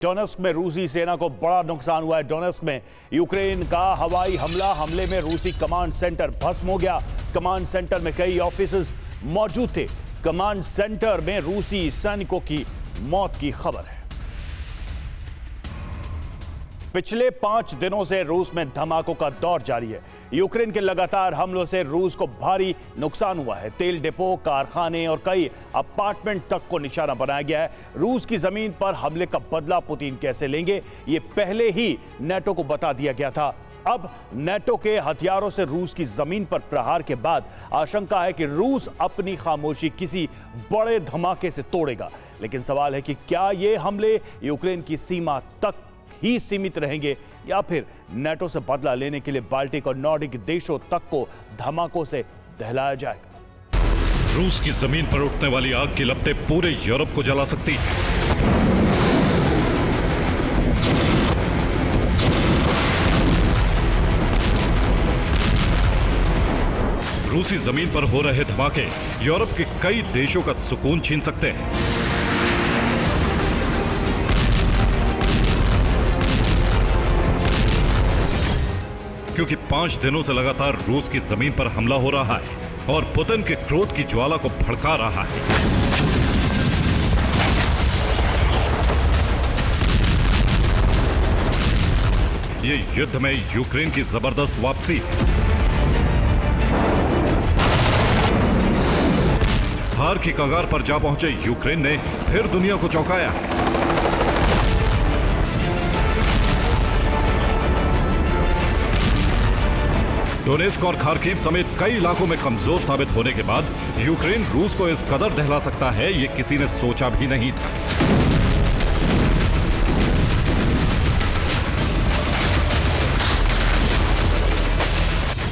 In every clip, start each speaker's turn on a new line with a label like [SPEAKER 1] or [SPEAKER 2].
[SPEAKER 1] Donetsk में रूसी सेना को बड़ा नुकसान हुआ है। डोनेस्क में यूक्रेन का हवाई हमले में रूसी कमांड सेंटर भस्म हो गया। कमांड सेंटर में कई ऑफिसर्स मौजूद थे। कमांड सेंटर में रूसी सैनिकों की मौत की खबर है। पिछले 5 दिनों से रूस में धमाकों का दौर जारी है। यूक्रेन के लगातार हमलों से रूस को भारी नुकसान हुआ है। तेल डिपो, कारखाने और कई अपार्टमेंट तक को निशाना बनाया गया है। रूस की जमीन पर हमले का बदला पुतिन कैसे लेंगे, ये पहले ही नेटो को बता दिया गया था। अब नेटो के हथियारों से रूस की जमीन पर प्रहार के बाद आशंका है कि रूस अपनी खामोशी किसी बड़े धमाके से तोड़ेगा। लेकिन सवाल है कि क्या ये हमले यूक्रेन की सीमा तक ही सीमित रहेंगे या फिर नेटो से बदला लेने के लिए बाल्टिक और नॉर्डिक देशों तक को धमाकों से दहलाया जाएगा।
[SPEAKER 2] रूस की जमीन पर उठने वाली आग की लपटें पूरे यूरोप को जला सकती है। रूसी जमीन पर हो रहे धमाके यूरोप के कई देशों का सुकून छीन सकते हैं। क्योंकि 5 दिनों से लगातार रूस की जमीन पर हमला हो रहा है और पुतिन के क्रोध की ज्वाला को भड़का रहा है। ये युद्ध में यूक्रेन की जबरदस्त वापसी है। हार की कगार पर जा पहुंचे यूक्रेन ने फिर दुनिया को चौंकाया है। डोनेस्क और खार्किव समेत कई इलाकों में कमजोर साबित होने के बाद यूक्रेन रूस को इस कदर दहला सकता है, ये किसी ने सोचा भी नहीं था।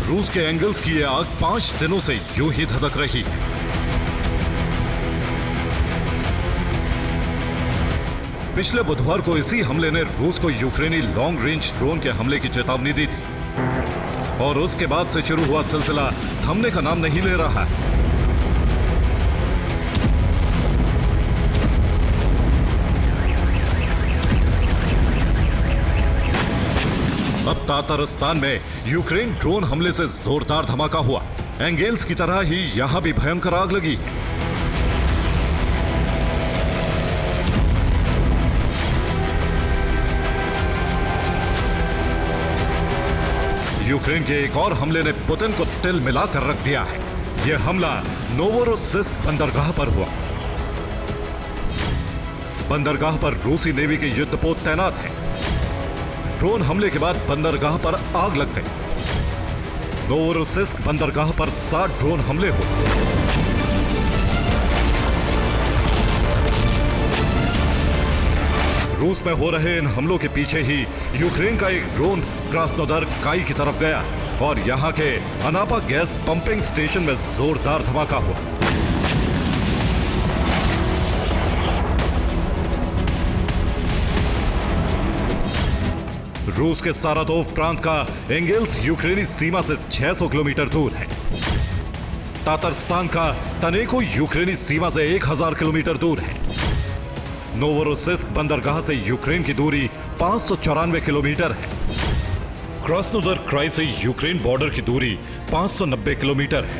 [SPEAKER 2] रूस के एंगल्स की यह आग 5 दिनों से यूं ही धधक रही है। पिछले बुधवार को इसी हमले ने रूस को यूक्रेनी लॉन्ग रेंज ड्रोन के हमले की चेतावनी दी थी और उसके बाद से शुरू हुआ सिलसिला थमने का नाम नहीं ले रहा है। अब तातारिस्तान में यूक्रेन ड्रोन हमले से जोरदार धमाका हुआ। एंगेल्स की तरह ही यहां भी भयंकर आग लगी। यूक्रेन के एक और हमले ने पुतिन को तिल मिलाकर रख दिया है। यह हमला नोवोरोसिस्क बंदरगाह पर हुआ। बंदरगाह पर रूसी नेवी के युद्धपोत तैनात हैं। ड्रोन हमले के बाद बंदरगाह पर आग लग गई। नोवोरोसिस्क बंदरगाह पर 60 ड्रोन हमले हुए। रूस में हो रहे इन हमलों के पीछे ही यूक्रेन का एक ड्रोन क्रास्नोदर काई की तरफ गया और यहां के अनापा गैस पंपिंग स्टेशन में जोरदार धमाका हुआ। रूस के सारातोव प्रांत का एंगेल्स यूक्रेनी सीमा से 600 किलोमीटर दूर है। तातारिस्तान का तनेको यूक्रेनी सीमा से 1000 किलोमीटर दूर है। नोवोरोसिस्क बंदरगाह से यूक्रेन की दूरी 594 किलोमीटर है। क्रास्नोदर क्राई से यूक्रेन बॉर्डर की दूरी 590 किलोमीटर है।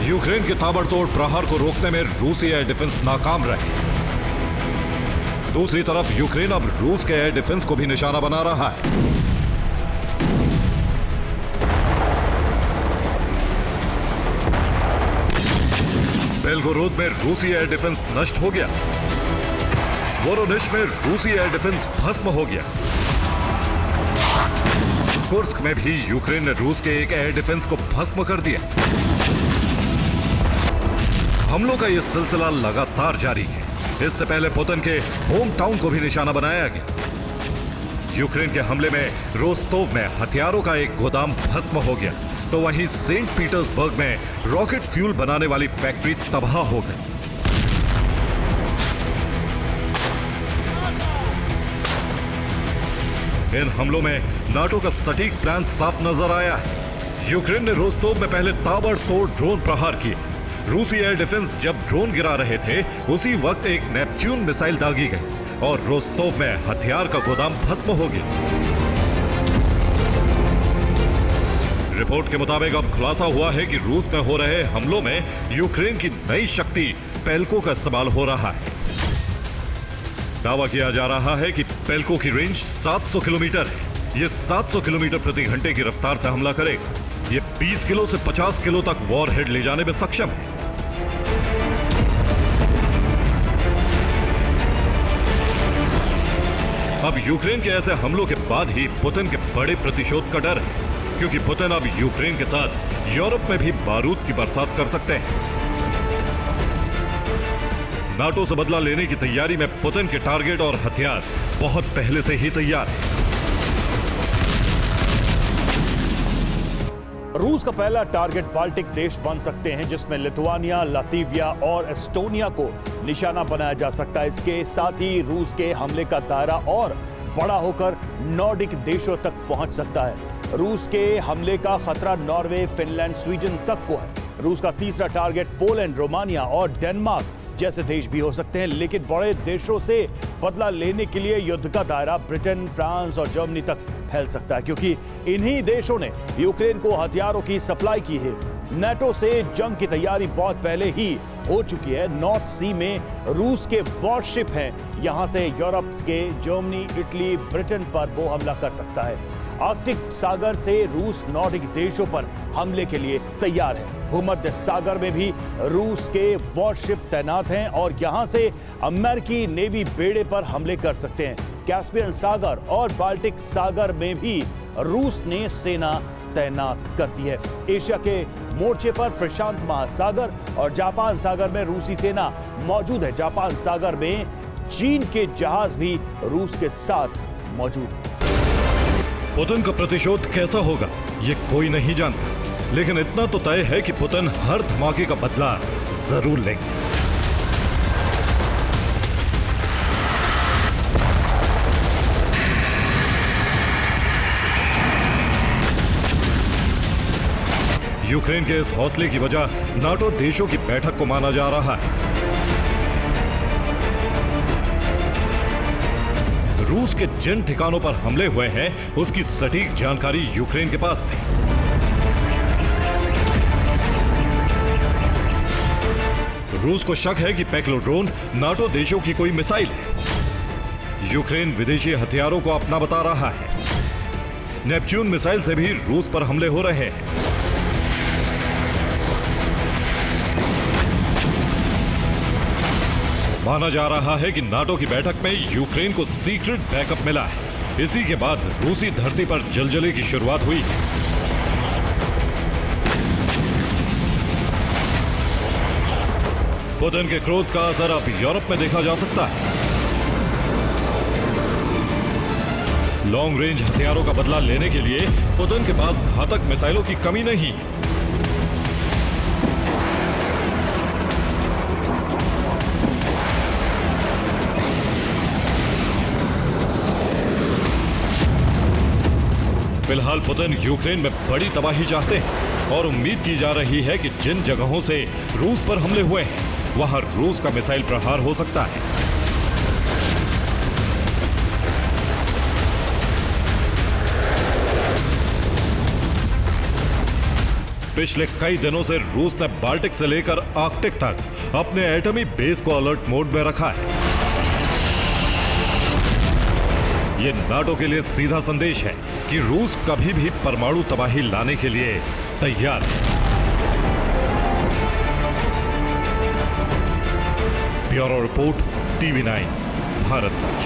[SPEAKER 2] यूक्रेन के ताबड़तोड़ प्रहार को रोकने में रूसी एयर डिफेंस नाकाम रहे। दूसरी तरफ यूक्रेन अब रूस के एयर डिफेंस को भी निशाना बना रहा है। बेलगोरोद में रूसी एयर डिफेंस नष्ट हो गया। वोरोनिश में रूसी एयर डिफेंस भस्म हो गया। कुर्स्क में भी यूक्रेन ने रूस के एक एयर डिफेंस को भस्म कर दिया। हमलों का यह सिलसिला लगातार जारी है। इससे पहले पुतिन के होम टाउन को भी निशाना बनाया गया। यूक्रेन के हमले में रोस्तोव में हथियारों का एक गोदाम भस्म हो gया, तो वहीं सेंट पीटर्सबर्ग में रॉकेट फ्यूल बनाने वाली फैक्ट्री तबाह हो गई। इन हमलों में नाटो का सटीक प्लान साफ नजर आया है। यूक्रेन ने रोस्तोव में पहले ताबड़तोड़ ड्रोन प्रहार किए, रूसी एयर डिफेंस जब ड्रोन गिरा रहे थे, उसी वक्त एक नेपच्यून मिसाइल दागी गई और रोस्तोव में हथियार का गोदाम भस्म हो गया। रिपोर्ट के मुताबिक अब खुलासा हुआ है कि रूस में हो रहे हमलों में यूक्रेन की नई शक्ति पेल्को का इस्तेमाल हो रहा है। दावा किया जा रहा है कि पेल्को की रेंज 700 किलोमीटर है। ये 700 किलोमीटर प्रति घंटे की रफ्तार से हमला करेगा। ये 20 किलो से 50 किलो तक वॉरहेड ले जाने में सक्षम है। अब यूक्रेन के ऐसे हमलों के बाद ही पुतिन के बड़े प्रतिशोध का डर है, क्योंकि पुतिन अब यूक्रेन के साथ यूरोप में भी बारूद की बरसात कर सकते हैं। नाटो से बदला लेने की तैयारी में पुतिन के टारगेट और हथियार बहुत पहले से ही तैयार है।
[SPEAKER 1] रूस का पहला टारगेट बाल्टिक देश बन सकते हैं, जिसमें लिथुआनिया, लातविया और एस्टोनिया को निशाना बनाया जा सकता है। इसके साथ ही रूस के हमले का दायरा और बड़ा होकर नॉर्डिक देशों तक पहुंच सकता है। रूस के हमले का खतरा नॉर्वे, फिनलैंड, स्वीडन तक को है। रूस का तीसरा टारगेट पोलैंड, रोमानिया और डेनमार्क जैसे देश भी हो सकते हैं, लेकिन बड़े देशों से बदला लेने के लिए युद्ध का दायरा ब्रिटेन, फ्रांस और जर्मनी तक फैल सकता है, क्योंकि इन्हीं देशों ने यूक्रेन को हथियारों की सप्लाई की है। नाटो से जंग की तैयारी बहुत पहले ही हो चुकी है। नॉर्थ सी में रूस के वॉरशिप हैं। यहां से यूरोप के जर्मनी, इटली, ब्रिटेन पर वो हमला कर सकता है। आर्कटिक सागर से रूस नॉर्डिक देशों पर हमले के लिए तैयार है। भूमध्य सागर में भी रूस के वॉरशिप तैनात हैं और यहां से अमेरिकी नेवी बेड़े पर हमले कर सकते हैं। कैस्पियन सागर और बाल्टिक सागर में भी रूस ने सेना तैनात कर दी है। एशिया के मोर्चे पर प्रशांत महासागर और जापान सागर में रूसी सेना मौजूद है। जापान सागर में चीन के जहाज भी रूस के साथ मौजूद है।
[SPEAKER 2] पुतिन का प्रतिशोध कैसा होगा, ये कोई नहीं जानता, लेकिन इतना तो तय है कि पुतिन हर धमाके का बदला जरूर लेंगे। यूक्रेन के इस हौसले की वजह नाटो देशों की बैठक को माना जा रहा है। रूस के जिन ठिकानों पर हमले हुए हैं, उसकी सटीक जानकारी यूक्रेन के पास थी। रूस को शक है कि पेक्लोड्रोन नाटो देशों की कोई मिसाइल है। यूक्रेन विदेशी हथियारों को अपना बता रहा है। नेपच्यून मिसाइल से भी रूस पर हमले हो रहे हैं। माना जा रहा है कि नाटो की बैठक में यूक्रेन को सीक्रेट बैकअप मिला है। इसी के बाद रूसी धरती पर जलजले की शुरुआत हुई। पुतिन के क्रोध का असर अब यूरोप में देखा जा सकता है। लॉन्ग रेंज हथियारों का बदला लेने के लिए पुतिन के पास घातक मिसाइलों की कमी नहीं है। फिलहाल पुतिन यूक्रेन में बड़ी तबाही चाहते हैं और उम्मीद की जा रही है कि जिन जगहों से रूस पर हमले हुए हैं, वहां रूस का मिसाइल प्रहार हो सकता है। पिछले कई दिनों से रूस ने बाल्टिक से लेकर आर्कटिक तक अपने एटमी बेस को अलर्ट मोड में रखा है। यह नाटो के लिए सीधा संदेश है कि रूस कभी भी परमाणु तबाही लाने के लिए तैयार है। ब्यूरो रिपोर्ट, TV9 भारत मंच।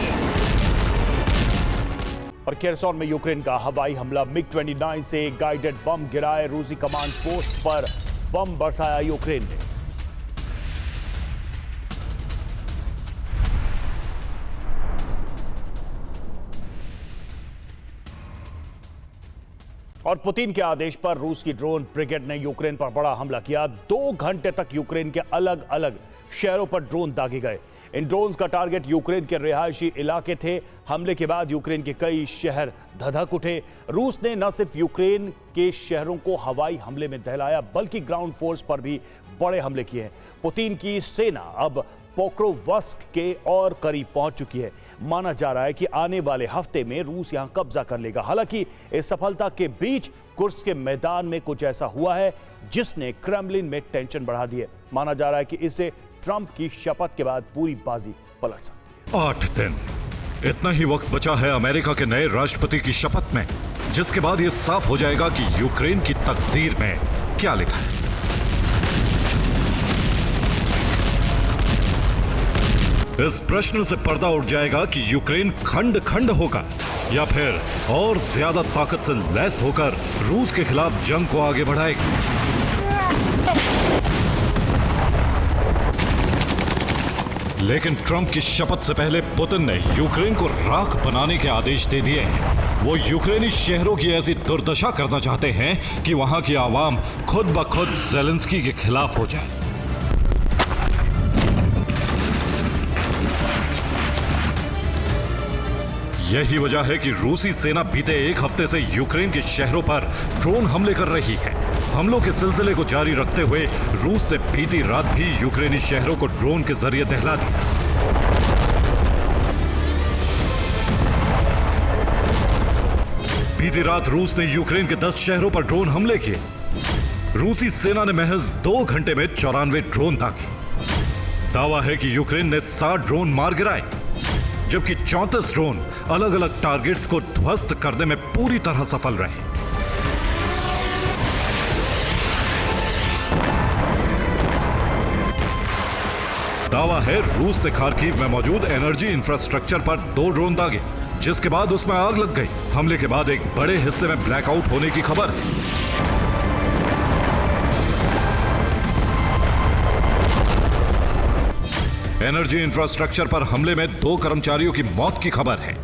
[SPEAKER 1] और केरसोन में यूक्रेन का हवाई हमला, MiG-29 से गाइडेड बम गिराए। रूसी कमांड पोस्ट पर बम बरसाया यूक्रेन ने। और पुतिन के आदेश पर रूस की ड्रोन ब्रिगेड ने यूक्रेन पर बड़ा हमला किया। 2 घंटे तक यूक्रेन के अलग अलग शहरों पर ड्रोन दागे गए। इन ड्रोन्स का टारगेट यूक्रेन के रिहायशी इलाके थे। हमले के बाद यूक्रेन के कई शहर धधक उठे। रूस ने न सिर्फ यूक्रेन के शहरों को हवाई हमले में दहलाया बल्कि ग्राउंड फोर्स पर भी बड़े हमले किए हैं। पुतिन की सेना अब पोक्रोवस्क के और करीब पहुंच चुकी है। माना जा रहा है कि आने वाले हफ्ते में रूस यहां कब्जा कर लेगा। हालांकि इस सफलता के बीच कुर्स्क के मैदान में कुछ ऐसा हुआ है जिसने क्रेमलिन में टेंशन बढ़ा दी है। माना जा रहा है कि इससे ट्रंप की शपथ के बाद पूरी बाजी पलट सकती है।
[SPEAKER 2] 8 दिन, इतना ही वक्त बचा है अमेरिका के नए राष्ट्रपति की शपथ में, जिसके बाद यह साफ हो जाएगा कि यूक्रेन की तकदीर में क्या लिखा है। इस प्रश्न से पर्दा उठ जाएगा कि यूक्रेन खंड खंड होगा या फिर और ज्यादा ताकत से लैस होकर रूस के खिलाफ जंग को आगे बढ़ाएगा। लेकिन ट्रंप की शपथ से पहले पुतिन ने यूक्रेन को राख बनाने के आदेश दे दिए हैं। वो यूक्रेनी शहरों की ऐसी दुर्दशा करना चाहते हैं कि वहां की आवाम खुद ब खुद ज़ेलेंस्की के खिलाफ हो जाए। यही वजह है कि रूसी सेना बीते एक हफ्ते से यूक्रेन के शहरों पर ड्रोन हमले कर रही है। हमलों के सिलसिले को जारी रखते हुए रूस ने बीती रात भी यूक्रेनी शहरों को ड्रोन के जरिए दहला दिया। बीती रात रूस ने यूक्रेन के 10 शहरों पर ड्रोन हमले किए। रूसी सेना ने महज 2 घंटे में 94 ड्रोन दागे। दावा है कि यूक्रेन ने 60 ड्रोन मार गिराए, जबकि 34 ड्रोन अलग अलग टारगेट्स को ध्वस्त करने में पूरी तरह सफल रहे। दावा है रूस ने खार्किव में मौजूद एनर्जी इंफ्रास्ट्रक्चर पर 2 ड्रोन दागे, जिसके बाद उसमें आग लग गई। हमले के बाद एक बड़े हिस्से में ब्लैकआउट होने की खबर है। एनर्जी इंफ्रास्ट्रक्चर पर हमले में 2 कर्मचारियों की मौत की खबर है।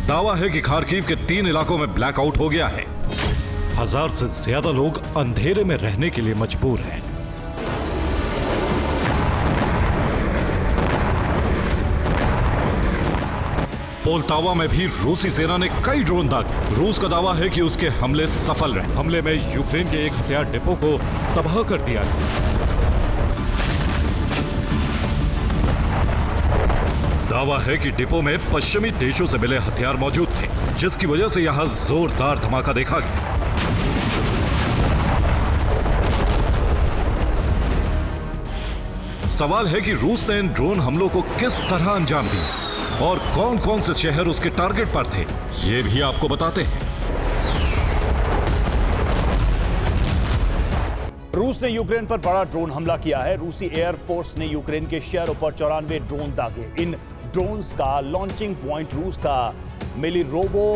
[SPEAKER 2] दावा है कि खार्किव के 3 इलाकों में ब्लैकआउट हो गया है। 1000 से ज्यादा लोग अंधेरे में रहने के लिए मजबूर हैं। पोल्टावा में भी रूसी सेना ने कई ड्रोन दागे। रूस का दावा है कि उसके हमले सफल रहे। हमले में यूक्रेन के एक हथियार डिपो को तबाह कर दिया गया। दावा है कि डिपो में पश्चिमी देशों से मिले हथियार मौजूद थे, जिसकी वजह से यहां जोरदार धमाका देखा गया। सवाल है कि रूस ने इन ड्रोन हमलों को किस तरह अंजाम दिया और कौन कौन से शहर उसके टारगेट पर थे, ये भी आपको बताते हैं।
[SPEAKER 1] रूस ने यूक्रेन पर बड़ा ड्रोन हमला किया है। रूसी एयरफोर्स ने यूक्रेन के शहरों पर 94 ड्रोन दागे। इन ड्रोन्स का लॉन्चिंग पॉइंट रूस का मिलिरोवो,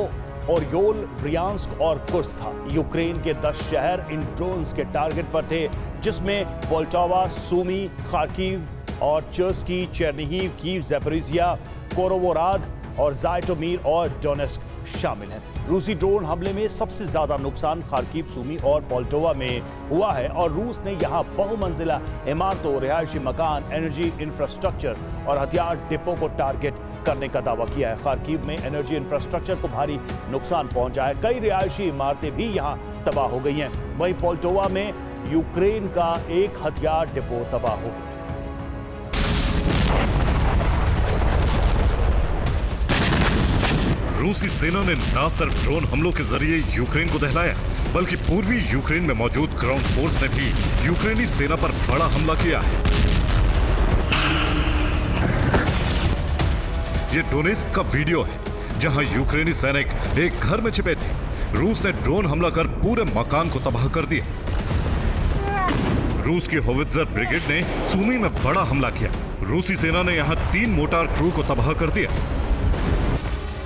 [SPEAKER 1] ओरियोल, ब्रियांस्क और कुर्स्क था। यूक्रेन के 10 शहर इन ड्रोन्स के टारगेट पर थे, जिसमें पोल्टावा, सूमी, खार्किव और चर्स्की, चेर्निहिव, कीव, ज़ैपोरिज़िया, कोरोवोराद और ज़ाइटोमीर और डोनेस्क शामिल हैं। रूसी ड्रोन हमले में सबसे ज्यादा नुकसान खार्किव, सूमी और पोल्टावा में हुआ है और रूस ने यहां बहुमंजिला इमारतों, रिहायशी मकान, एनर्जी इंफ्रास्ट्रक्चर और हथियार डिपो को टारगेट करने का दावा किया है। खार्किव में एनर्जी इंफ्रास्ट्रक्चर को भारी नुकसान पहुंचा है। कई रिहायशी इमारतें भी यहां तबाह हो गई हैं। वहीं पोल्टावा में यूक्रेन का एक हथियार डिपो तबाह हो गया।
[SPEAKER 2] रूसी सेना ने न सिर्फ ड्रोन हमलों के जरिए यूक्रेन को दहलाया, बल्कि पूर्वी यूक्रेन में मौजूद ग्राउंड फोर्स ने भी यूक्रेनी सेना पर बड़ा हमला किया है। ये डोनेस्क का वीडियो है, जहां यूक्रेनी सैनिक एक घर में छिपे थे। रूस ने ड्रोन हमला कर पूरे मकान को तबाह कर दिया। रूस की होवित्जर ब्रिगेड ने सूमी में बड़ा हमला किया। रूसी सेना ने यहां 3 मोटार क्रू को तबाह कर दिया।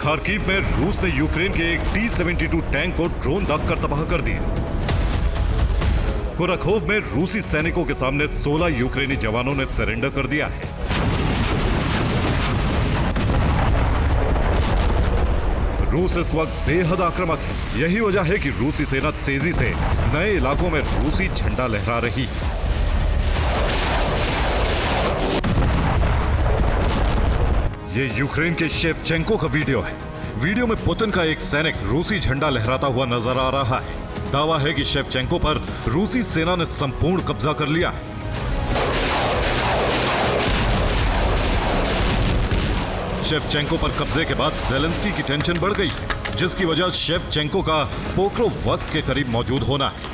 [SPEAKER 2] खार्किव में रूस ने यूक्रेन के एक T-72 टैंक को ड्रोन दागकर तबाह कर दिया। कुराखोव में रूसी सैनिकों के सामने 16 यूक्रेनी जवानों ने सरेंडर कर दिया है। रूस इस वक्त बेहद आक्रामक है। यही वजह है कि रूसी सेना तेजी से नए इलाकों में रूसी झंडा लहरा रही है। ये यूक्रेन के शेवचेंको का वीडियो है। वीडियो में पुतिन का एक सैनिक रूसी झंडा लहराता हुआ नजर आ रहा है। दावा है कि शेवचेंको पर रूसी सेना ने संपूर्ण कब्जा कर लिया है। शेवचेंको पर कब्जे के बाद ज़ेलेंस्की की टेंशन बढ़ गई, जिसकी वजह शेवचेंको का पोक्रोवस्क के करीब मौजूद होना है।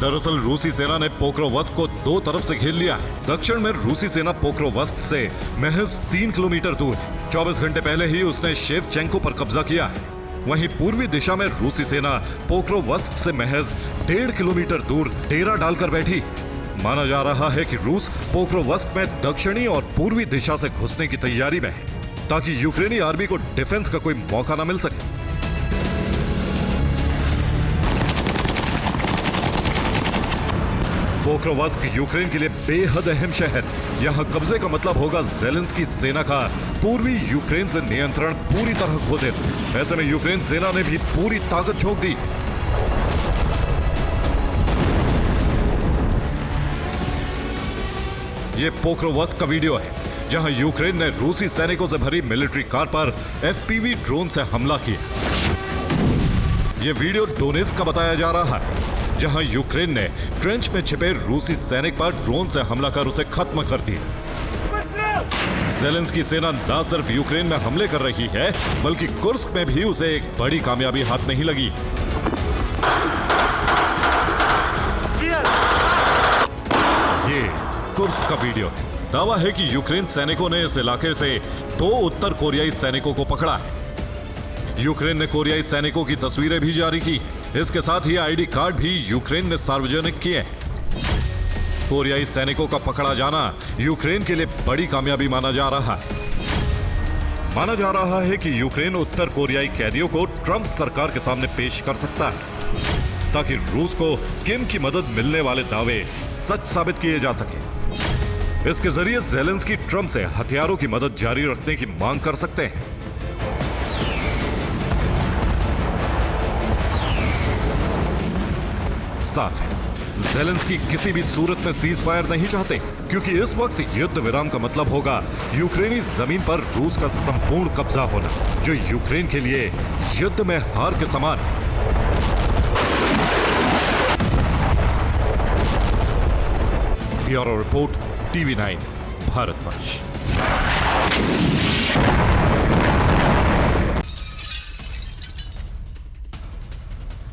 [SPEAKER 2] दरअसल रूसी सेना ने पोक्रोवस्क को दो तरफ से घेर लिया है। दक्षिण में रूसी सेना पोक्रोवस्क से महज 3 किलोमीटर दूर है। 24 घंटे पहले ही उसने शेवचेंको पर कब्जा किया है। वहीं पूर्वी दिशा में रूसी सेना पोक्रोवस्क से महज 1.5 किलोमीटर दूर डेरा डालकर बैठी। माना जा रहा है कि रूस पोक्रोवस्क में दक्षिणी और पूर्वी दिशा से घुसने की तैयारी में है, ताकि यूक्रेनी आर्मी को डिफेंस का कोई मौका न मिल सके। पोक्रोवस्क यूक्रेन के लिए बेहद अहम शहर। यहां कब्जे का मतलब होगा ज़ेलेंस्की सेना का पूर्वी यूक्रेन से नियंत्रण पूरी तरह खो देना। ऐसे में यूक्रेन सेना ने भी पूरी ताकत झोंक दी। ये पोक्रोवस्क का वीडियो है, जहां यूक्रेन ने रूसी सैनिकों से भरी मिलिट्री कार पर एफपीवी ड्रोन से हमला किया। यह वीडियो डोनेस्क का बताया जा रहा है, जहां यूक्रेन ने ट्रेंच में छिपे रूसी सैनिक पर ड्रोन से हमला कर उसे खत्म कर दिया। ज़ेलेंस्की सेना न सिर्फ यूक्रेन में हमले कर रही है, बल्कि कुर्स्क में भी उसे एक बड़ी कामयाबी हाथ नहीं लगी। ये कुर्स्क का वीडियो है। दावा है कि यूक्रेन सैनिकों ने इस इलाके से 2 उत्तर कोरियाई सैनिकों को पकड़ा है। यूक्रेन ने कोरियाई सैनिकों की तस्वीरें भी जारी की। इसके साथ ही आईडी कार्ड भी यूक्रेन ने सार्वजनिक किए। कोरियाई सैनिकों का पकड़ा जाना यूक्रेन के लिए बड़ी कामयाबी माना जा रहा है। माना जा रहा है कि यूक्रेन उत्तर कोरियाई कैदियों को ट्रंप सरकार के सामने पेश कर सकता है, ताकि रूस को किम की मदद मिलने वाले दावे सच साबित किए जा सके। इसके जरिए ज़ेलेंस्की ट्रंप से हथियारों की मदद जारी रखने की मांग कर सकते हैं। साफ है, ज़ेलेंस्की किसी भी सूरत में सीज फायर नहीं चाहते, क्योंकि इस वक्त युद्ध विराम का मतलब होगा यूक्रेनी जमीन पर रूस का संपूर्ण कब्जा होना, जो यूक्रेन के लिए युद्ध में हार के समान है। Bureau report, TV9 Bharatvarsh.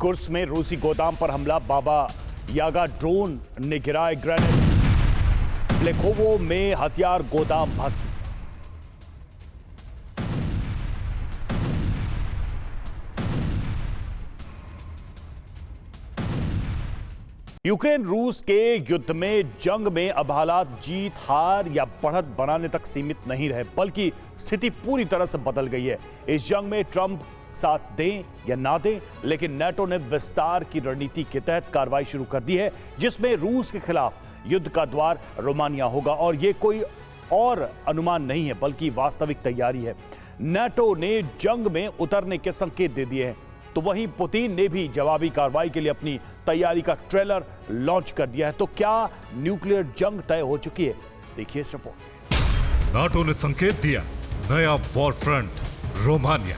[SPEAKER 1] Kursk में रूसी गोदाम पर हमला, बाबा यागा ड्रोन ने गिराए ग्रेनेड। ब्लेखोवो में हथियार गोदाम भस्म। यूक्रेन रूस के युद्ध में जंग में अब हालात जीत हार या बढ़त बनाने तक सीमित नहीं रहे, बल्कि स्थिति पूरी तरह से बदल गई है। इस जंग में ट्रंप साथ दें या ना दें, लेकिन नाटो ने विस्तार की रणनीति के तहत कार्रवाई शुरू कर दी है, जिसमें रूस के खिलाफ युद्ध का द्वार रोमानिया होगा। और यह कोई और अनुमान नहीं है, बल्कि वास्तविक तैयारी है। नाटो ने जंग में उतरने के संकेत दे दिए हैं, तो वहीं पुतिन ने भी जवाबी कार्रवाई के लिए अपनी तैयारी का ट्रेलर लॉन्च कर दिया है। तो क्या न्यूक्लियर जंग तय हो चुकी है? देखिए इस रिपोर्ट।
[SPEAKER 2] नाटो ने संकेत दिया, नया वॉर फ्रंट रोमानिया।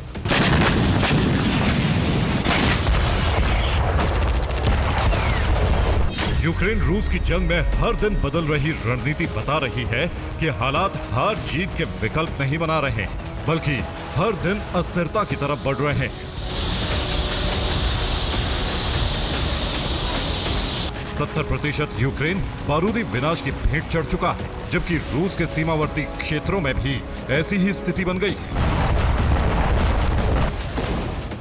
[SPEAKER 2] यूक्रेन रूस की जंग में हर दिन बदल रही रणनीति बता रही है कि हालात हार जीत के विकल्प नहीं बना रहे, बल्कि हर दिन अस्थिरता की तरफ बढ़ रहे हैं। 70% यूक्रेन बारूदी विनाश की भेंट चढ़ चुका है, जबकि रूस के सीमावर्ती क्षेत्रों में भी ऐसी ही स्थिति बन गई है।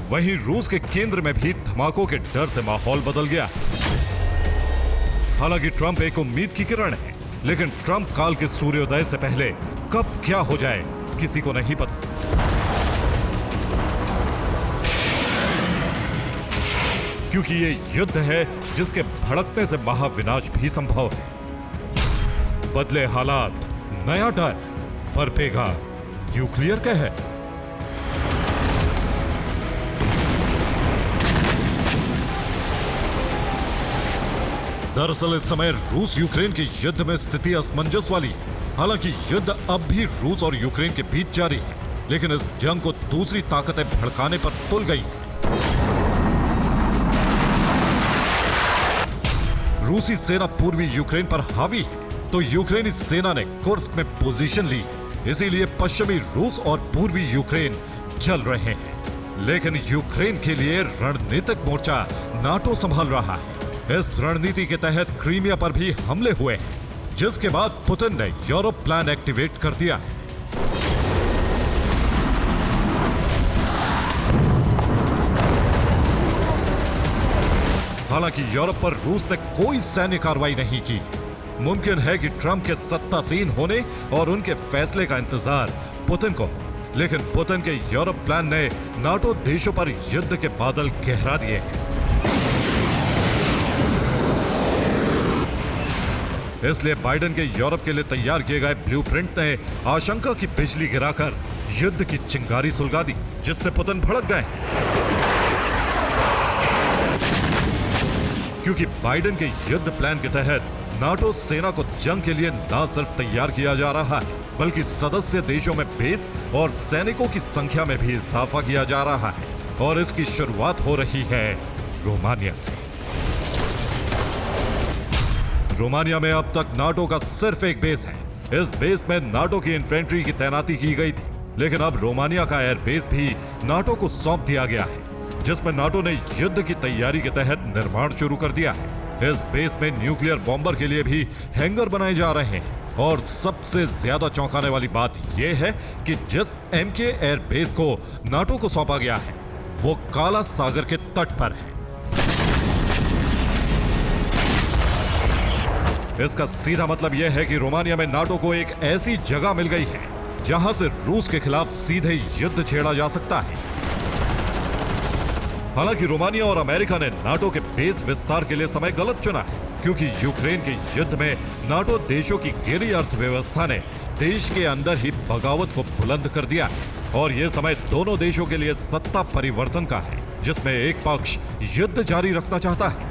[SPEAKER 2] वहीं रूस के केंद्र में भी धमाकों के डर से माहौल बदल गया। हालांकि ट्रंप एक उम्मीद की किरण है, लेकिन ट्रंप काल के सूर्योदय से पहले कब क्या हो जाए किसी को नहीं पता। क्योंकि ये युद्ध है जिसके भड़कने से महाविनाश भी संभव है। बदले हालात, नया डर, बरपेगा न्यूक्लियर कहर। दरअसल इस समय रूस यूक्रेन के युद्ध में स्थिति असमंजस वाली है। हालांकि युद्ध अब भी रूस और यूक्रेन के बीच जारी है, लेकिन इस जंग को दूसरी ताकतें भड़काने पर तुल गई है। रूसी सेना पूर्वी यूक्रेन पर हावी है, तो यूक्रेनी सेना ने कुर्स्क में पोजीशन ली, इसीलिए पश्चिमी रूस और पूर्वी यूक्रेन जल रहे हैं। लेकिन यूक्रेन के लिए रणनीतिक मोर्चा नाटो संभाल रहा है। इस रणनीति के तहत क्रीमिया पर भी हमले हुए हैं, जिसके बाद पुतिन ने यूरोप प्लान एक्टिवेट कर दिया है। हालांकि यूरोप पर रूस ने कोई सैन्य कार्रवाई नहीं की। मुमकिन है कि ट्रंप के सत्तासीन होने और उनके फैसले का इंतजार पुतिन को, लेकिन पुतिन के यूरोप प्लान ने नाटो देशों पर युद्ध के बादल गहरा दिए हैं। इसलिए बाइडेन के यूरोप के लिए तैयार किए गए ब्लूप्रिंट ने आशंका की बिजली गिराकर युद्ध की चिंगारी सुलगा दी, जिससे पुतिन भड़क गए। क्योंकि बाइडेन के युद्ध प्लान के तहत नाटो सेना को जंग के लिए न सिर्फ तैयार किया जा रहा है, बल्कि सदस्य देशों में बेस और सैनिकों की संख्या में भी इजाफा किया जा रहा है। और इसकी शुरुआत हो रही है रोमानिया से। रोमानिया में अब तक नाटो का सिर्फ एक बेस है। इस बेस में नाटो की इन्फेंट्री की तैनाती की गई थी, लेकिन अब रोमानिया का एयर बेस भी नाटो को सौंप दिया गया है, जिसमें नाटो ने युद्ध की तैयारी के तहत निर्माण शुरू कर दिया है। इस बेस में न्यूक्लियर बॉम्बर के लिए भी हैंगर बनाए जा रहे हैं। और सबसे ज्यादा चौंकाने वाली बात यह है कि जिस MK एयर बेस को नाटो को सौंपा गया है, वो काला सागर के तट पर है। इसका सीधा मतलब यह है कि रोमानिया में नाटो को एक ऐसी जगह मिल गई है जहां से रूस के खिलाफ सीधे युद्ध छेड़ा जा सकता है। हालांकि रोमानिया और अमेरिका ने नाटो के बेस विस्तार के लिए समय गलत चुना है, क्योंकि यूक्रेन के युद्ध में नाटो देशों की गिरी अर्थव्यवस्था ने देश के अंदर ही बगावत को बुलंद कर दिया। और यह समय दोनों देशों के लिए सत्ता परिवर्तन का है, जिसमें एक पक्ष युद्ध जारी रखना चाहता है।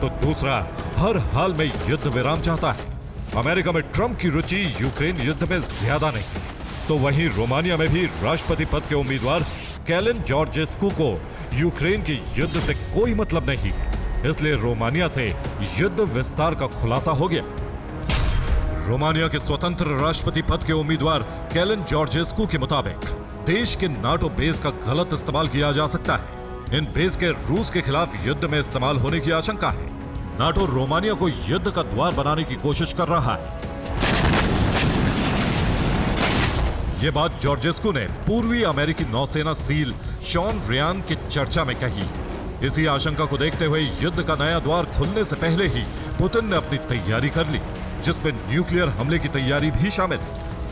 [SPEAKER 2] तो दूसरा हर हाल में युद्ध विराम चाहता है। अमेरिका में ट्रंप की रुचि यूक्रेन युद्ध में ज्यादा नहीं है, तो वहीं रोमानिया में भी राष्ट्रपति पद के उम्मीदवार कैलिन जॉर्जेस्कू को यूक्रेन के युद्ध से कोई मतलब नहीं है। इसलिए रोमानिया से युद्ध विस्तार का खुलासा हो गया। रोमानिया के स्वतंत्र राष्ट्रपति पद के उम्मीदवार कैलिन जॉर्जेस्कू के मुताबिक देश के नाटो बेस का गलत इस्तेमाल किया जा सकता है। इन बेस के रूस के खिलाफ युद्ध में इस्तेमाल होने की आशंका है। नाटो रोमानिया को युद्ध का द्वार बनाने की कोशिश कर रहा है। यह बात जॉर्जेस्कू ने पूर्वी अमेरिकी नौसेना सील शॉन रियान की चर्चा में कही। इसी आशंका को देखते हुए युद्ध का नया द्वार खुलने से पहले ही पुतिन ने अपनी तैयारी कर ली, जिसमें न्यूक्लियर हमले की तैयारी भी शामिल है।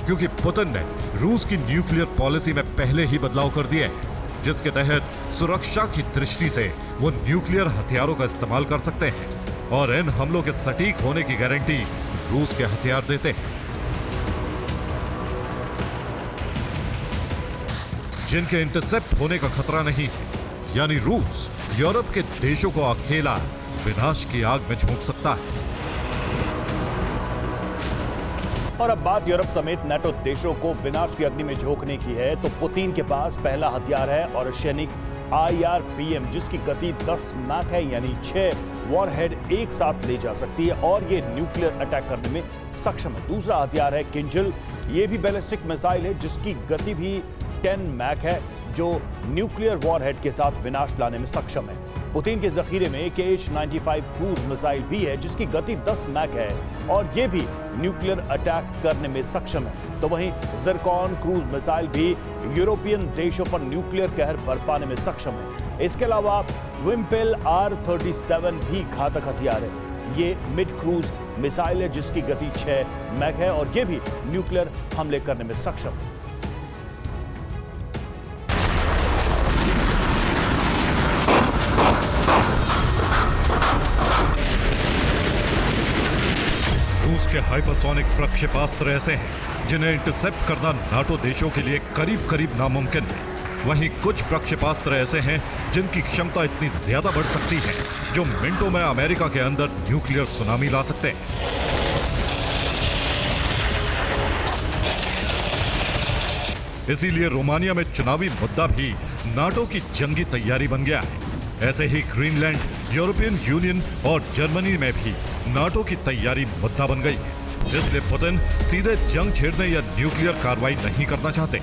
[SPEAKER 2] क्योंकि पुतिन ने रूस की न्यूक्लियर पॉलिसी में पहले ही बदलाव कर दिए हैं, जिसके तहत सुरक्षा की दृष्टि से वो न्यूक्लियर हथियारों का इस्तेमाल कर सकते हैं और इन हमलों के सटीक होने की गारंटी रूस के हथियार देते हैं, जिनके इंटरसेप्ट होने का खतरा नहीं है। यानी रूस यूरोप के देशों को अकेला विनाश की आग में झोंक सकता है।
[SPEAKER 1] और अब बात यूरोप समेत नाटो देशों को विनाश की अग्नि में झोंकने की है, तो पुतिन के पास पहला हथियार है और सैनिक IRBM, जिसकी गति 10 मैक है, यानी 6 वॉरहेड एक साथ ले जा सकती है और ये न्यूक्लियर अटैक करने में सक्षम है। दूसरा हथियार है किंजल, ये भी बैलिस्टिक मिसाइल है जिसकी गति भी 10 मैक है, जो न्यूक्लियर वॉरहेड के साथ विनाश लाने में सक्षम है। पुतिन के जखीरे में KH-95 क्रूज मिसाइल भी है जिसकी गति 10 मैक है और ये भी न्यूक्लियर अटैक करने में सक्षम है। तो वहीं ज़िरकॉन क्रूज मिसाइल भी यूरोपियन देशों पर न्यूक्लियर कहर बरपाने में सक्षम है। इसके अलावा विम्पेल R-37 भी घातक हथियार है। ये मिड क्रूज मिसाइल है जिसकी गति 6 मैक है और ये भी न्यूक्लियर हमले करने में सक्षम है।
[SPEAKER 2] रूस के हाइपरसोनिक प्रक्षेपास्त्र ऐसे हैं जिन्हें इंटरसेप्ट करना नाटो देशों के लिए करीब करीब नामुमकिन है। वहीं कुछ प्रक्षेपास्त्र ऐसे हैं जिनकी क्षमता इतनी ज्यादा बढ़ सकती है जो मिनटों में अमेरिका के अंदर न्यूक्लियर सुनामी ला सकते हैं। इसीलिए रोमानिया में चुनावी मुद्दा भी नाटो की जंगी तैयारी बन गया है। ऐसे ही ग्रीनलैंड, यूरोपियन यूनियन और जर्मनी में भी नाटो की तैयारी मुद्दा बन गई है। इसलिए पुतिन सीधे जंग छेड़ने या न्यूक्लियर कार्रवाई नहीं करना चाहते।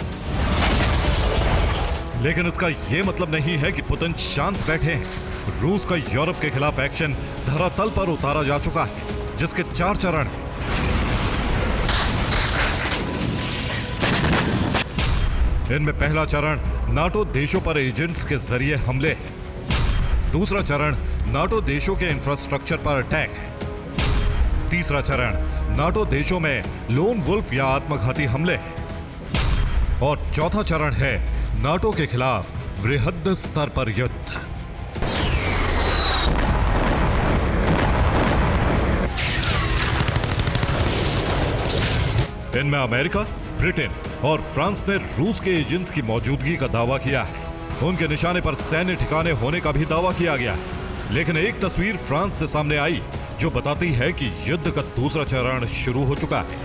[SPEAKER 2] लेकिन इसका यह मतलब नहीं है कि पुतिन शांत बैठे हैं। रूस का यूरोप के खिलाफ एक्शन धरातल पर उतारा जा चुका है, जिसके 4 चरण हैं। इनमें पहला चरण नाटो देशों पर एजेंट्स के जरिए हमले है। दूसरा चरण नाटो देशों के इंफ्रास्ट्रक्चर पर अटैक है। तीसरा चरण नाटो देशों में लोन वुल्फ या आत्मघाती हमले हैं। और चौथा चरण है नाटो के खिलाफ वृहद स्तर पर युद्ध। इनमें अमेरिका, ब्रिटेन और फ्रांस ने रूस के एजेंट्स की मौजूदगी का दावा किया है। उनके निशाने पर सैन्य ठिकाने होने का भी दावा किया गया है। लेकिन एक तस्वीर फ्रांस से सामने आई जो बताती है कि युद्ध का दूसरा चरण शुरू हो चुका है।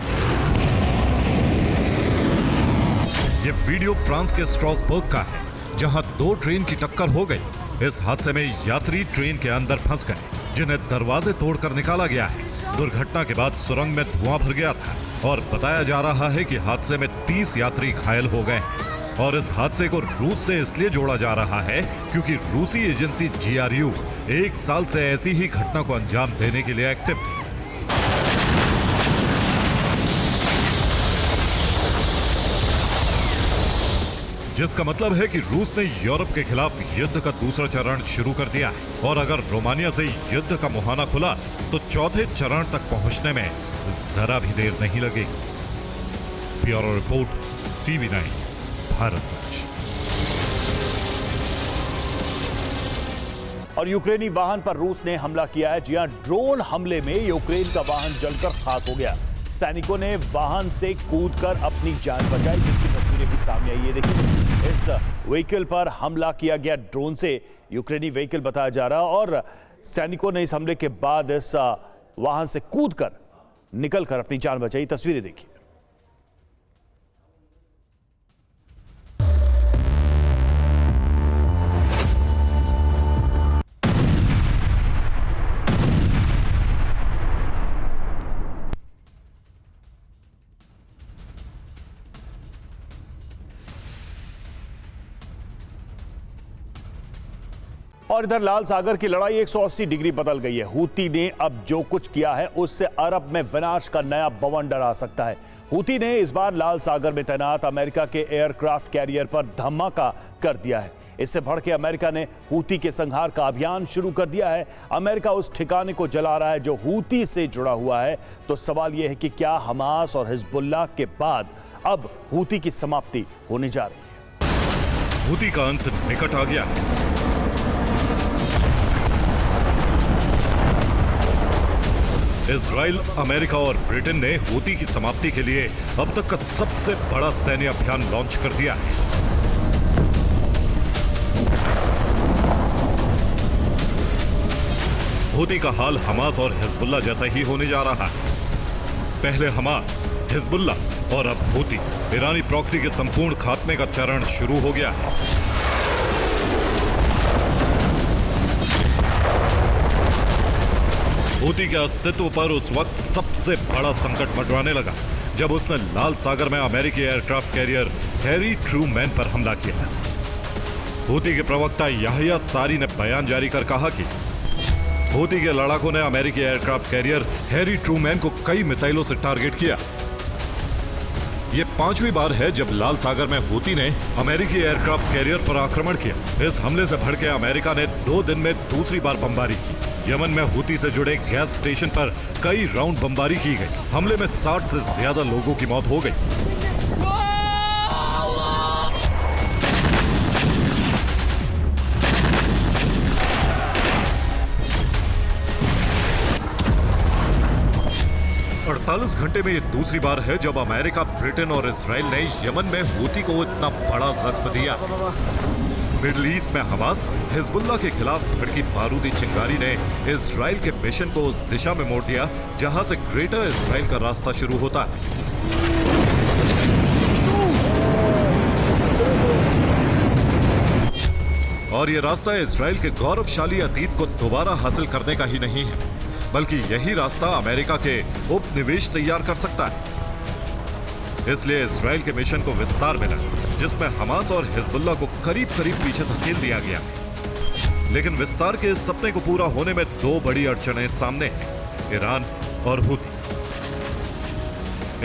[SPEAKER 2] यह वीडियो फ्रांस के स्ट्रासबर्ग का है, जहां 2 ट्रेन की टक्कर हो गई। इस हादसे में यात्री ट्रेन के अंदर फंस गए, जिन्हें दरवाजे तोड़कर निकाला गया है। दुर्घटना के बाद सुरंग में धुआं भर गया था और बताया जा रहा है कि हादसे में 30 यात्री घायल हो गए हैं। और इस हादसे को रूस से इसलिए जोड़ा जा रहा है क्योंकि रूसी एजेंसी GRU 1 साल से ऐसी ही घटना को अंजाम देने के लिए एक्टिव थी। जिसका मतलब है कि रूस ने यूरोप के खिलाफ युद्ध का दूसरा चरण शुरू कर दिया है। और अगर रोमानिया से युद्ध का मुहाना खुला तो चौथे चरण तक पहुंचने में जरा भी देर नहीं लगेगी। Bureau report, TV9 Bharatvarsh.
[SPEAKER 1] और यूक्रेनी वाहन पर रूस ने हमला किया है। जी हां, ड्रोन हमले में यूक्रेन का वाहन जलकर खाक हो गया। सैनिकों ने वाहन से कूदकर अपनी जान बचाई, जिसकी तस्वीरें भी सामने आई। ये देखिए, इस व्हीकल पर हमला किया गया ड्रोन से। यूक्रेनी व्हीकल बताया जा रहा, और सैनिकों ने इस हमले के बाद इस वाहन से कूदकर निकलकर अपनी जान बचाई। तस्वीरें देखिए। और इधर लाल सागर की लड़ाई 180 डिग्री बदल गई है। हूती ने अब जो कुछ किया है उससे अरब में विनाश का नया बवंडर आ सकता है। हूती ने इस बार लाल सागर में तैनात अमेरिका के एयरक्राफ्ट कैरियर पर धमाका कर दिया है। इससे भड़ के अमेरिका ने हूती के संहार का अभियान शुरू कर दिया है। अमेरिका उस ठिकाने को जला रहा है जो हूती से जुड़ा हुआ है। तो सवाल यह है कि क्या हमास और हिजबुल्लाह के बाद अब हूती की समाप्ति होने जा रही है?
[SPEAKER 2] हूती का अंत निकट आ गया। इजराइल, अमेरिका और ब्रिटेन ने हूती की समाप्ति के लिए अब तक का सबसे बड़ा सैन्य अभियान लॉन्च कर दिया है। हूती का हाल हमास और हिजबुल्लाह जैसा ही होने जा रहा है। पहले हमास, हिजबुल्लाह और अब हूती। ईरानी प्रॉक्सी के संपूर्ण खात्मे का चरण शुरू हो गया है। हूती के अस्तित्व पर उस वक्त सबसे बड़ा संकट मंडराने लगा जब उसने लाल सागर में अमेरिकी एयरक्राफ्ट कैरियर हैरी ट्रूमैन पर हमला किया। हूती के प्रवक्ता याहिया सारी ने बयान जारी कर कहा कि हूती के लड़ाकों ने अमेरिकी एयरक्राफ्ट कैरियर हैरी ट्रूमैन को कई मिसाइलों से टारगेट किया। यह 5वीं बार है जब लाल सागर में हूती ने अमेरिकी एयरक्राफ्ट कैरियर पर आक्रमण किया। इस हमले से भड़के अमेरिका ने 2 दिन में दूसरी बार बमबारी की। यमन में हूती से जुड़े गैस स्टेशन पर कई राउंड बमबारी की गई। हमले में 60 से ज्यादा लोगों की मौत हो गई। 48 घंटे में ये दूसरी बार है जब अमेरिका, ब्रिटेन और इजराइल ने यमन में हूती को इतना बड़ा जख्म दिया। मिडिल ईस्ट में हमास, हिजबुल्लाह के खिलाफ भड़की बारूदी चिंगारी ने इजराइल के मिशन को उस दिशा में मोड़ दिया जहां से ग्रेटर इजराइल का रास्ता शुरू होता है। और ये रास्ता इजराइल के गौरवशाली अतीत को दोबारा हासिल करने का ही नहीं है, बल्कि यही रास्ता अमेरिका के उपनिवेश तैयार कर सकता है। इसलिए इजराइल के मिशन को विस्तार मिला, जिसमें हमास और हिजबुल्लाह को करीब करीब पीछे धकेल दिया गया। लेकिन विस्तार के इस सपने को पूरा होने में दो बड़ी अड़चनें सामने हैं, ईरान और हूती।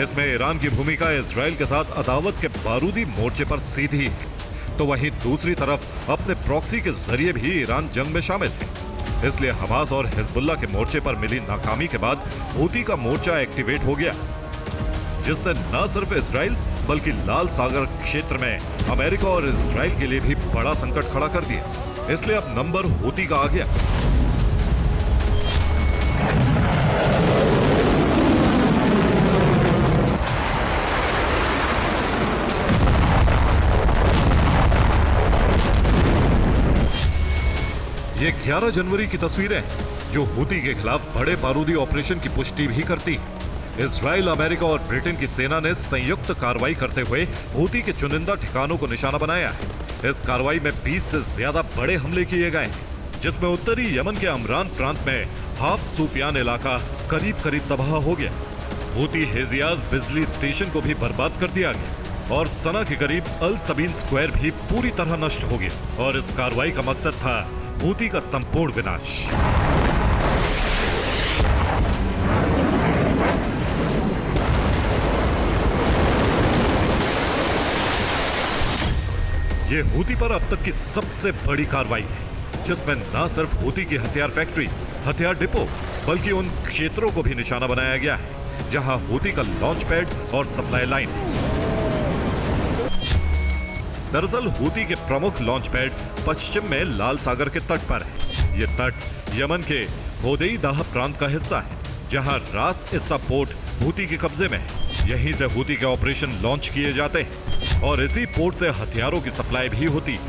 [SPEAKER 2] इसमें ईरान की भूमिका इजराइल के साथ अदावत के बारूदी मोर्चे पर सीधी है, तो वहीं दूसरी तरफ अपने प्रॉक्सी के जरिए भी ईरान जंग में शामिल थे। इसलिए हमास और हिजबुल्लाह के मोर्चे पर मिली नाकामी के बाद हूती का मोर्चा एक्टिवेट हो गया, जिसने न सिर्फ इजराइल बल्कि लाल सागर क्षेत्र में अमेरिका और इजराइल के लिए भी बड़ा संकट खड़ा कर दिया। इसलिए अब नंबर हूती का आ गया। ये 11 जनवरी की तस्वीरें जो हूती के खिलाफ बड़े बारूदी ऑपरेशन की पुष्टि भी करती है। इजराइल, अमेरिका और ब्रिटेन की सेना ने संयुक्त कार्रवाई करते हुए हूती के चुनिंदा ठिकानों को निशाना बनाया है। इस कार्रवाई में 20 से ज्यादा बड़े हमले किए गए हैं, जिसमें उत्तरी यमन के अमरान प्रांत में हाफ सूफियान इलाका करीब करीब तबाह हो गया। हूती हेजियाज बिजली स्टेशन को भी बर्बाद कर दिया गया और सना के करीब अल सबीन स्क्वायर भी पूरी तरह नष्ट हो गया। और इस कार्रवाई का मकसद था हूती का संपूर्ण विनाश। ये हूती पर अब तक की सबसे बड़ी कार्रवाई है, जिसमें न सिर्फ हूती की हथियार फैक्ट्री, हथियार डिपो, बल्कि उन क्षेत्रों को भी निशाना बनाया गया है जहां हूती का लॉन्च पैड और सप्लाई लाइन है। दरअसल हूती के प्रमुख लॉन्च पैड पश्चिम में लाल सागर के तट पर है। ये तट यमन के होदेई-दाह प्रांत का हिस्सा है, जहां रास इस्सा पोर्ट हूती के कब्जे में है। यहीं से हूती के ऑपरेशन लॉन्च किए जाते हैं और इसी पोर्ट से हथियारों की सप्लाई भी होती,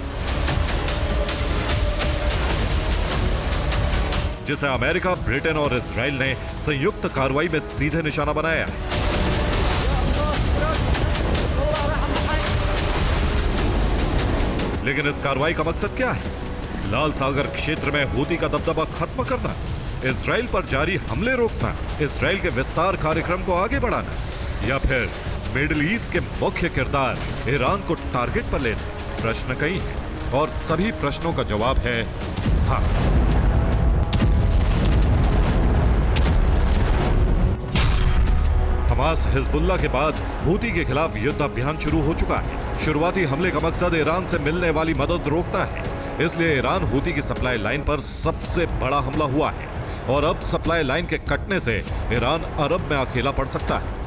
[SPEAKER 2] जिसे अमेरिका, ब्रिटेन और इजराइल ने संयुक्त कार्रवाई में सीधे निशाना बनाया है। लेकिन इस कार्रवाई का मकसद क्या है? लाल सागर क्षेत्र में हूती का दबदबा खत्म करना, इजराइल पर जारी हमले रोकना, इजराइल के विस्तार कार्यक्रम को आगे बढ़ाना, या फिर मिडिल ईस्ट के मुख्य किरदार ईरान को टारगेट पर लेना? प्रश्न कई हैं और सभी प्रश्नों का जवाब है हाँ। हमास, हिजबुल्लाह के बाद हूती के खिलाफ युद्ध अभियान शुरू हो चुका है। शुरुआती हमले का मकसद ईरान से मिलने वाली मदद रोकना है, इसलिए ईरान हूती की सप्लाई लाइन पर सबसे बड़ा हमला हुआ है और अब सप्लाई लाइन के कटने से ईरान अरब में अकेला पड़ सकता है।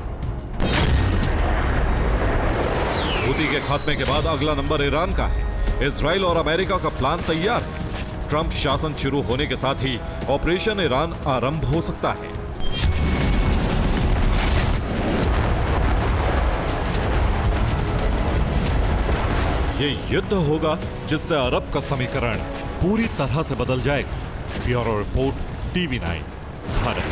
[SPEAKER 2] हूती के खात्मे के बाद अगला नंबर ईरान का है। इजराइल और अमेरिका का प्लान तैयार है। ट्रंप शासन शुरू होने के साथ ही ऑपरेशन ईरान आरंभ हो सकता है। ये युद्ध होगा जिससे अरब का समीकरण पूरी तरह से बदल जाएगा। Bureau report, TV9 Bharat.